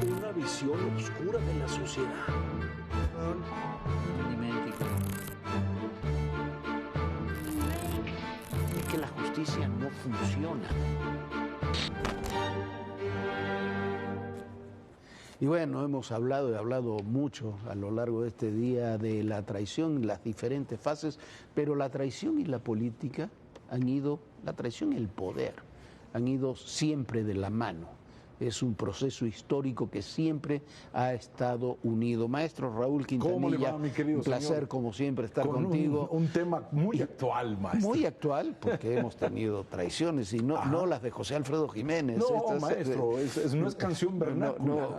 una visión oscura de la sociedad. Es que la justicia no funciona. Y bueno, hemos hablado mucho a lo largo de este día de la traición, las diferentes fases, pero la traición y la política la traición y el poder han ido siempre de la mano. Es un proceso histórico que siempre ha estado unido. Maestro Raúl Quintanilla, ¿cómo le va, mi querido un placer señor? Como siempre estar contigo. Un tema muy actual, maestro. Muy actual, porque hemos tenido traiciones y no las de José Alfredo Jiménez. No, maestro, no es canción vernácula.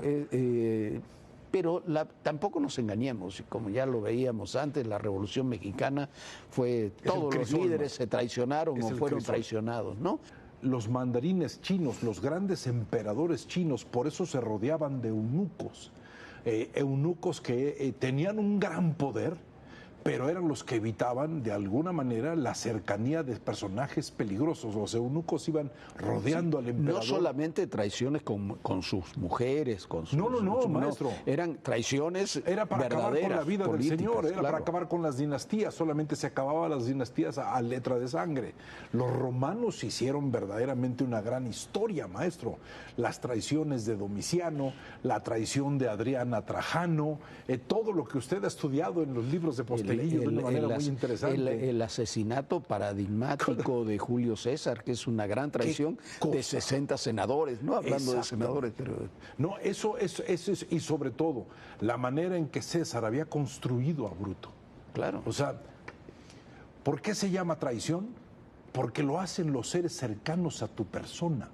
Pero tampoco nos engañemos, como ya lo veíamos antes, la Revolución Mexicana fue, todos los líderes se traicionaron o fueron traicionados, ¿no? Los mandarines chinos, los grandes emperadores chinos, por eso se rodeaban de eunucos, eunucos que tenían un gran poder, pero eran los que evitaban de alguna manera la cercanía de personajes peligrosos. Los eunucos iban rodeando al emperador. No solamente traiciones con sus mujeres, con sus... No, maestro. Eran traiciones Era para acabar con la vida del señor, era para acabar con las dinastías. Solamente se acababan las dinastías a letra de sangre. Los romanos hicieron verdaderamente una gran historia, maestro. Las traiciones de Domiciano, la traición de Adriana Trajano, todo lo que usted ha estudiado en los libros de posteridad. De una manera muy interesante. El asesinato paradigmático de Julio César, que es una gran traición de 60 senadores, no hablando de senadores, pero... No, eso es, y sobre todo, la manera en que César había construido a Bruto. Claro. O sea, ¿por qué se llama traición? Porque lo hacen los seres cercanos a tu persona.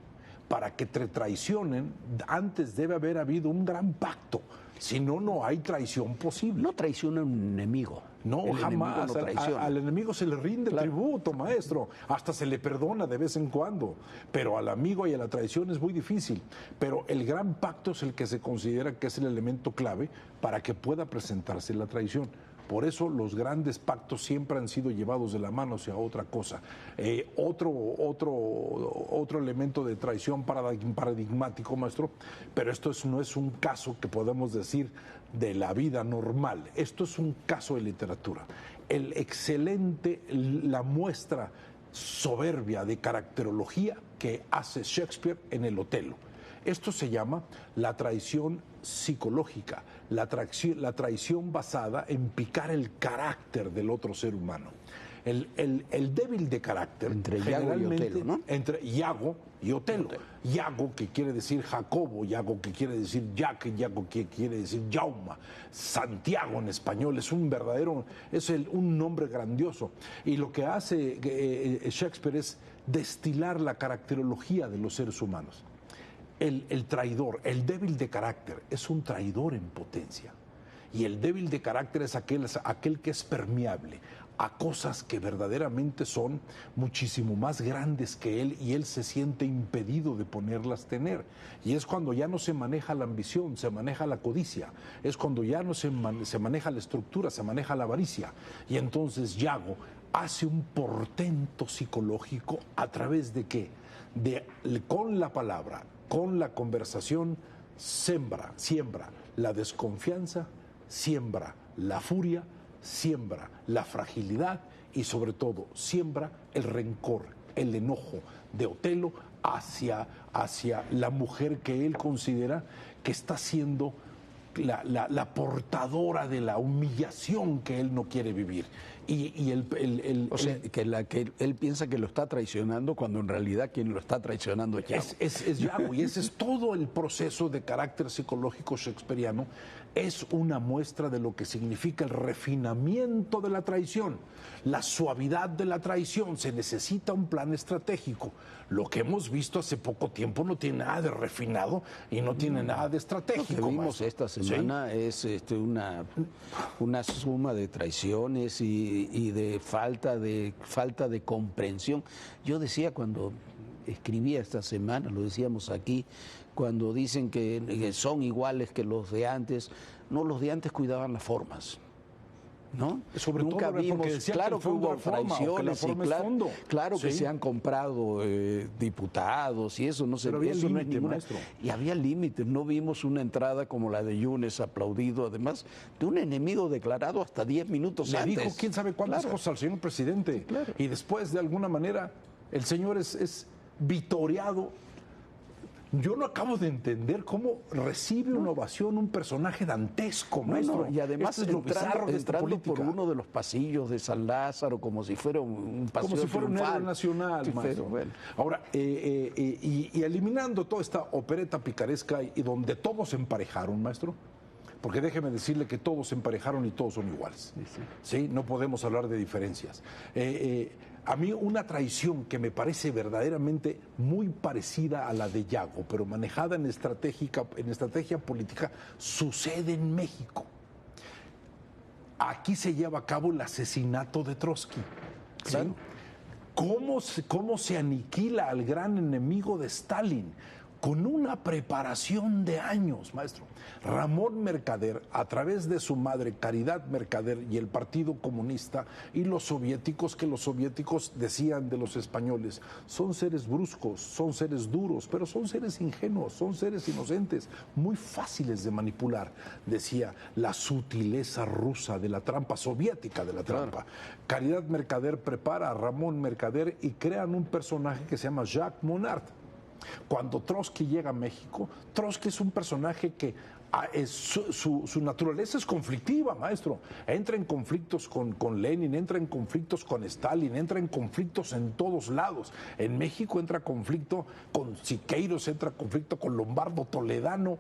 Para que te traicionen, antes debe haber habido un gran pacto. Si no, no hay traición posible. No traiciona a un enemigo. No, jamás. Al enemigo se le rinde tributo, maestro. Hasta se le perdona de vez en cuando. Pero al amigo y a la traición es muy difícil. Pero el gran pacto es el que se considera que es el elemento clave para que pueda presentarse la traición. Por eso los grandes pactos siempre han sido llevados de la mano hacia otra cosa. Otro elemento de traición paradigmático, maestro, pero esto no es un caso que podemos decir de la vida normal. Esto es un caso de literatura. La muestra soberbia de caracterología que hace Shakespeare en el Otelo. Esto se llama la traición psicológica, la traición basada en picar el carácter del otro ser humano. El débil de carácter, entre Iago y Otelo, ¿no? Entre Iago y Otelo. Iago, que quiere decir Jacobo, Iago, que quiere decir Jack, Iago, que quiere decir Jauma. Santiago en español es un nombre grandioso. Y lo que hace Shakespeare es destilar la caracterología de los seres humanos. El traidor, el débil de carácter, es un traidor en potencia. Y el débil de carácter es aquel que es permeable a cosas que verdaderamente son muchísimo más grandes que él y él se siente impedido de ponerlas tener. Y es cuando ya no se maneja la ambición, se maneja la codicia. Es cuando ya no se maneja la estructura, se maneja la avaricia. Y entonces Iago hace un portento psicológico a través de ¿qué? Con la palabra, con la conversación, siembra la desconfianza, siembra la furia, siembra la fragilidad y sobre todo siembra el rencor, el enojo de Otelo hacia la mujer que él considera que está siendo la portadora de la humillación que él no quiere vivir. O sea, que él piensa que lo está traicionando cuando en realidad quien lo está traicionando es Iago. Es Iago, y ese es todo el proceso de carácter psicológico shakespeariano. Es una muestra de lo que significa el refinamiento de la traición, la suavidad de la traición. Se necesita un plan estratégico. Lo que hemos visto hace poco tiempo no tiene nada de refinado y no tiene nada de estratégico. Lo que vimos esta semana es una suma de traiciones y de falta de comprensión. Yo decía cuando escribía esta semana, lo decíamos aquí, cuando dicen que son iguales que los de antes, no, los de antes cuidaban las formas. ¿no? Sobre Nunca todo vimos, porque decían claro que el que hubo fondo era forma, o que la traiciones, forma es claro, fondo. claro que Sí. se han comprado diputados y eso no se Pero había eso no es límite, ninguna. maestro. Y había límites, no vimos una entrada como la de Yunes aplaudido, además de un enemigo declarado hasta 10 minutos Le antes. dijo quién sabe cuántas Claro. cosas al señor presidente. Claro. Y después, de alguna manera, el señor es vitoreado. Yo no acabo de entender cómo recibe una ovación un personaje dantesco, No, maestro. no, y además Esto es lo bizarro de esta entrando por política. uno de los pasillos de San Lázaro como si fuera un paseo Como si fuera un héroe triunfal. nacional, Sí, maestro. pero bueno. Ahora, y eliminando toda esta opereta picaresca y donde todos se emparejaron, maestro, porque déjeme decirle que todos se emparejaron y todos son iguales. Sí, no podemos hablar de diferencias. A mí una traición que me parece verdaderamente muy parecida a la de Yago, pero manejada en estrategia política, sucede en México. Aquí se lleva a cabo el asesinato de Trotsky. ¿Sí? Claro. ¿Cómo se aniquila al gran enemigo de Stalin? Con una preparación de años, maestro. Ramón Mercader, a través de su madre Caridad Mercader y el Partido Comunista y los soviéticos, que los soviéticos decían de los españoles, son seres bruscos, son seres duros, pero son seres ingenuos, son seres inocentes, muy fáciles de manipular, decía la sutileza rusa de la trampa, soviética de la trampa. Caridad Mercader prepara a Ramón Mercader y crean un personaje que se llama Jacques Monard. Cuando Trotsky llega a México, Trotsky es un personaje que su naturaleza es conflictiva, maestro. Entra en conflictos con Lenin, entra en conflictos con Stalin, entra en conflictos en todos lados. En México entra conflicto con Siqueiros, entra conflicto con Lombardo Toledano,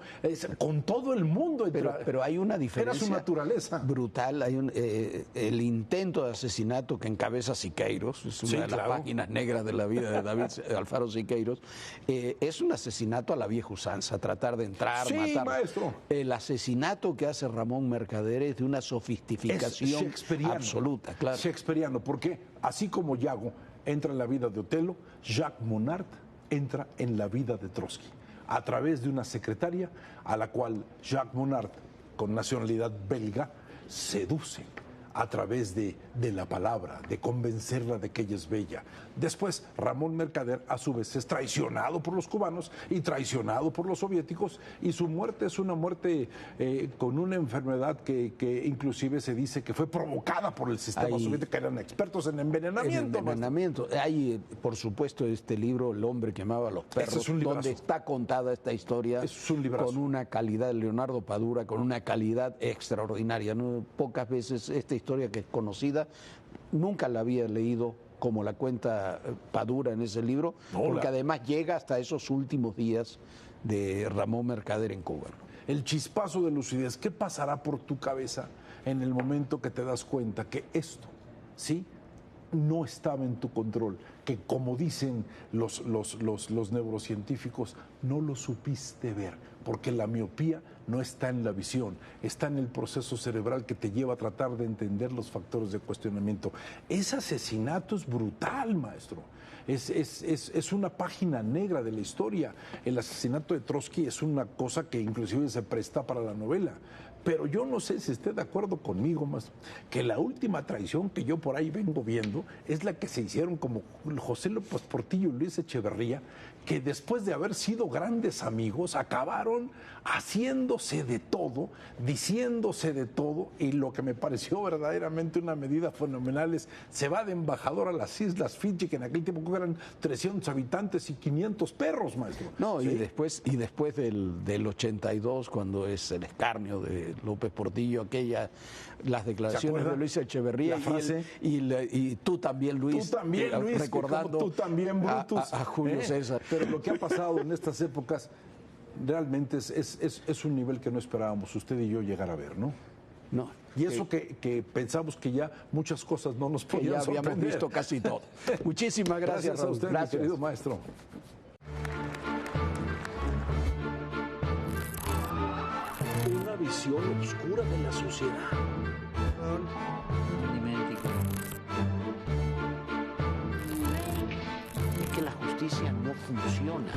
con todo el mundo. Pero hay una diferencia Era su naturaleza. brutal. Hay el intento de asesinato que encabeza Siqueiros, es una Sí, de las claro. páginas negras de la vida de David Alfaro Siqueiros. Es un asesinato a la vieja usanza, tratar de entrar, Sí, matar. maestro. El asesinato que hace Ramón Mercader es de una sofisticación absoluta, claro. Shakespeareano, porque así como Yago entra en la vida de Otelo, Jacques Monard entra en la vida de Trotsky, a través de una secretaria a la cual Jacques Monard, con nacionalidad belga, seduce a través de la palabra, de convencerla de que ella es bella. Después, Ramón Mercader, a su vez, es traicionado por los cubanos y traicionado por los soviéticos, y su muerte es una muerte con una enfermedad que inclusive se dice que fue provocada por el sistema soviético, que eran expertos en envenenamiento. Envenenamiento. Hay, por supuesto, este libro, El hombre que amaba a los perros, es un librazo. donde está contada esta historia Es un librazo. con una calidad, Leonardo Padura, con una calidad extraordinaria. ¿No? Pocas veces esta historia que es conocida, nunca la había leído como la cuenta Padura en ese libro, porque además llega hasta esos últimos días de Ramón Mercader en Cuba. El chispazo de lucidez, ¿qué pasará por tu cabeza en el momento que te das cuenta que esto, sí, no estaba en tu control, que como dicen los neurocientíficos, no lo supiste ver, porque la miopía no está en la visión, está en el proceso cerebral que te lleva a tratar de entender los factores de cuestionamiento. Ese asesinato es brutal, maestro. Es una página negra de la historia. El asesinato de Trotsky es una cosa que inclusive se presta para la novela. Pero yo no sé si esté de acuerdo conmigo, más que la última traición que yo por ahí vengo viendo es la que se hicieron como José López Portillo y Luis Echeverría, que después de haber sido grandes amigos acabaron haciéndose de todo, diciéndose de todo, y lo que me pareció verdaderamente una medida fenomenal es, se va de embajador a las Islas Fiji, que en aquel tiempo eran 300 habitantes y 500 perros, maestro. No, ¿sí? y después del 82, cuando es el escarnio de López Portillo, las declaraciones de Luis Echeverría y tú también, Luis, recordando tú también, Brutus, a Julio César. Pero lo que ha pasado en estas épocas realmente es un nivel que no esperábamos usted y yo llegar a ver, ¿no? No. Y eso que pensamos que ya muchas cosas no nos podían ya habíamos sorprender. visto casi todo. Muchísimas gracias, a usted, gracias. mi querido maestro. Una visión oscura de la sociedad. Es que la justicia no funciona.